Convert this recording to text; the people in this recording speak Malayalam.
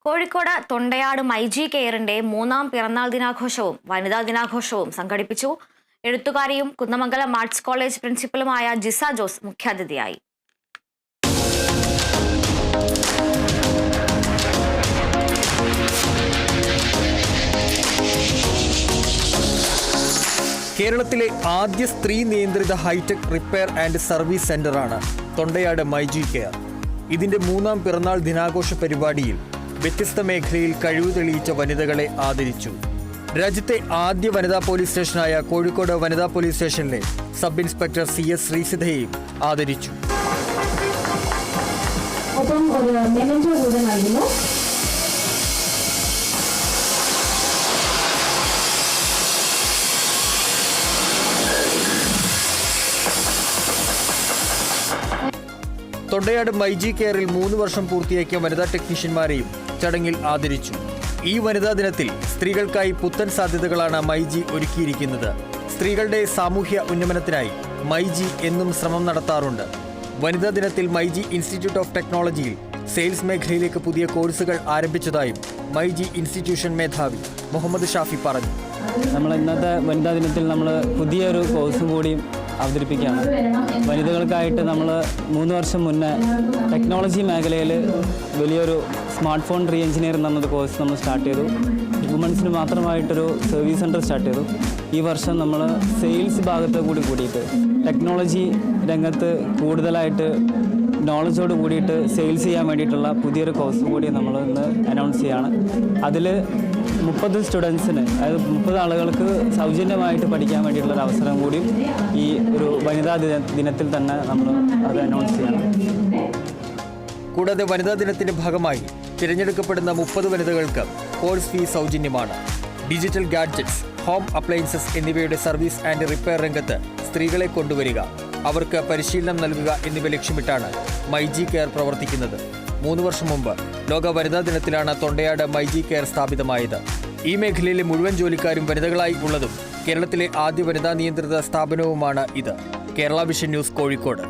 കോഴിക്കോട് തൊണ്ടയാട് മൈജി കെയറിന്റെ 3ാം പിറന്നാൾ ദിനാഘോഷവും വനിതാ ദിനാഘോഷവും സംഘടിപ്പിച്ചു. എഴുത്തുകാരിയും കുന്നമംഗലം ആർട്സ് കോളേജ് പ്രിൻസിപ്പലുമായ ജിസ ജോസ് മുഖ്യാതിഥിയായി. കേരളത്തിലെ ആദ്യ സ്ത്രീ നിയന്ത്രിത ഹൈടെക് റിപ്പയർ ആൻഡ് സർവീസ് സെന്ററാണ് തൊണ്ടയാട് മൈജി കെയർ. ഇതിന്റെ 3ാം പിറന്നാൾ ദിനാഘോഷ പരിപാടിയിൽ വ്യത്യസ്ത മേഖലയിൽ കഴിവ് തെളിയിച്ച വനിതകളെ ആദരിച്ചു. രാജ്യത്തെ ആദ്യ വനിതാ പോലീസ് സ്റ്റേഷനായ കോഴിക്കോട് വനിതാ പോലീസ് സ്റ്റേഷനിലെ സബ് ഇൻസ്പെക്ടർ CS ശ്രീസിധയെയും ആദരിച്ചു. തൊണ്ടയാട് മൈജി കെയറിൽ 3 വർഷം പൂർത്തിയാക്കിയ വനിതാ ടെക്നീഷ്യന്മാരെയും ചടങ്ങിൽ ആദരിച്ചു. ഈ വനിതാ ദിനത്തിൽ സ്ത്രീകൾക്കായി പുത്തൻ സാധ്യതകളാണ് മൈജി ഒരുക്കിയിരിക്കുന്നത്. സ്ത്രീകളുടെ സാമൂഹ്യ ഉന്നമനത്തിനായി മൈജി എന്നും ശ്രമം നടത്താറുണ്ട്. വനിതാ ദിനത്തിൽ മൈജി ഇൻസ്റ്റിറ്റ്യൂട്ട് ഓഫ് ടെക്നോളജിയിൽ സെയിൽസ് മേഖലയിലേക്ക് പുതിയ കോഴ്സുകൾ ആരംഭിച്ചതായും മൈജി ഇൻസ്റ്റിറ്റ്യൂഷൻ മേധാവി മുഹമ്മദ് ഷാഫി പറഞ്ഞു. നമ്മൾ ഇന്നത്തെ വനിതാ ദിനത്തിൽ നമ്മൾ പുതിയൊരു കോഴ്സും കൂടി അവതരിപ്പിക്കുകയാണ്. വനിതകൾക്കായിട്ട് നമ്മൾ 3 വർഷം മുന്നേ ടെക്നോളജി മേഖലയിൽ വലിയൊരു സ്മാർട്ട് ഫോൺ റീ എഞ്ചിനീയർ എന്നൊരു കോഴ്സ് നമ്മൾ സ്റ്റാർട്ട് ചെയ്തു. വുമൻസിന് മാത്രമായിട്ടൊരു സർവീസ് സെൻറ്റർ സ്റ്റാർട്ട് ചെയ്തു. ഈ വർഷം നമ്മൾ സെയിൽസ് ഭാഗത്ത് കൂടിയിട്ട് ടെക്നോളജി രംഗത്ത് കൂടുതലായിട്ട് നോളജോട് കൂടിയിട്ട് സെയിൽസ് ചെയ്യാൻ വേണ്ടിയിട്ടുള്ള പുതിയൊരു കോഴ്സ് കൂടി നമ്മൾ ഇന്ന് അനൗൺസ് ചെയ്യുകയാണ്. അതിൽ 30 സ്റ്റുഡൻസിന്, അതായത് 30 ആളുകൾക്ക് സൗജന്യമായിട്ട് പഠിക്കാൻ വേണ്ടിയിട്ടുള്ളൊരു അവസരം കൂടി ഈ ഒരു വനിതാ ദിനത്തിൽ തന്നെ നമ്മൾ അത് അനൗൺസ് ചെയ്യണം. കൂടാതെ വനിതാ ദിനത്തിന്റെ ഭാഗമായി തിരഞ്ഞെടുക്കപ്പെടുന്ന 30 വനിതകൾക്ക് കോഴ്സ് ഫീ സൗജന്യമാണ്. ഡിജിറ്റൽ ഗാഡ്ജറ്റ്സ്, ഹോം അപ്ലയൻസസ് എന്നിവയുടെ സർവീസ് ആൻഡ് റിപ്പയർ രംഗത്ത് സ്ത്രീകളെ കൊണ്ടുവരിക, അവർക്ക് പരിശീലനം നൽകുക എന്നിവ ലക്ഷ്യമിട്ടാണ് മൈജി കെയർ പ്രവർത്തിക്കുന്നത്. 3 വർഷം മുമ്പ് ലോക വനിതാ ദിനത്തിലാണ് തൊണ്ടയാട് മൈജി കെയർ സ്ഥാപിതമായത്. ഈ മേഖലയിലെ മുഴുവൻ ജോലിക്കാരും വനിതകളായി ഉള്ളതും കേരളത്തിലെ ആദ്യ വനിതാ നിയന്ത്രിത സ്ഥാപനവുമാണ് ഇത്. Kerala vision news, Kozhikode.